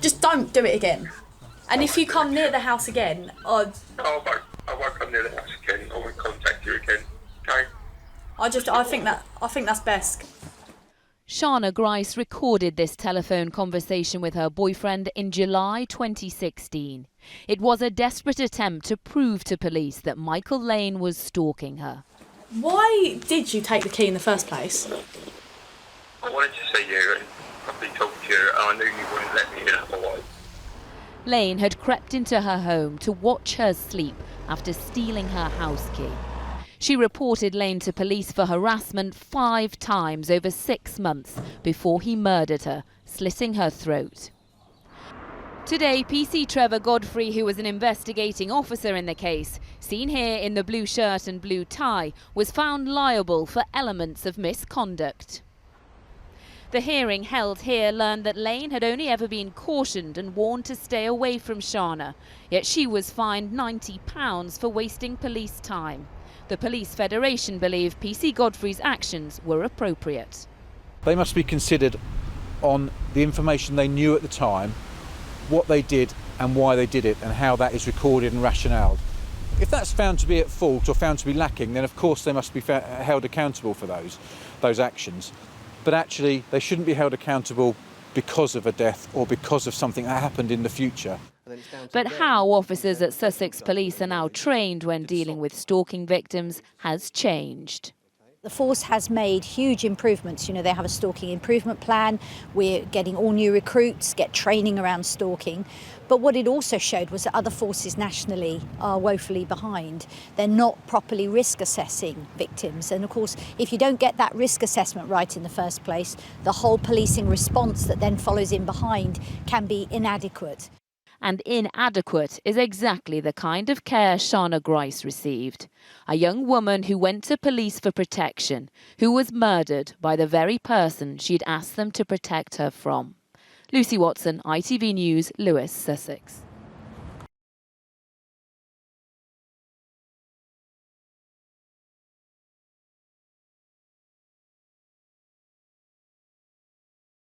Just don't do it again. And if you come near the house again, I won't come near the house again. I won't contact you again. Okay? I think that's best. Shana Grice recorded this telephone conversation with her boyfriend in July 2016. It was a desperate attempt to prove to police that Michael Lane was stalking her. Why did you take the key in the first place? I wanted to see you and probably talk to you, and I knew you wouldn't let me in otherwise. Lane had crept into her home to watch her sleep after stealing her house key. She reported Lane to police for harassment 5 times over 6 months before he murdered her, slitting her throat. Today, PC Trevor Godfrey, who was an investigating officer in the case, seen here in the blue shirt and blue tie, was found liable for elements of misconduct. The hearing held here learned that Lane had only ever been cautioned and warned to stay away from Shana, yet she was fined £90 for wasting police time. The Police Federation believe PC Godfrey's actions were appropriate. They must be considered on the information they knew at the time, what they did and why they did it, and how that is recorded and rationaled. If that's found to be at fault or found to be lacking, then of course they must be held accountable for those actions. But actually they shouldn't be held accountable because of a death or because of something that happened in the future. But how officers at Sussex Police are now trained when dealing with stalking victims has changed. The force has made huge improvements. You know, they have a stalking improvement plan. We're getting all new recruits, get training around stalking. But what it also showed was that other forces nationally are woefully behind. They're not properly risk assessing victims. And of course, if you don't get that risk assessment right in the first place, the whole policing response that then follows in behind can be inadequate. And inadequate is exactly the kind of care Shana Grice received. A young woman who went to police for protection, who was murdered by the very person she'd asked them to protect her from. Lucy Watson, ITV News, Lewes, Sussex.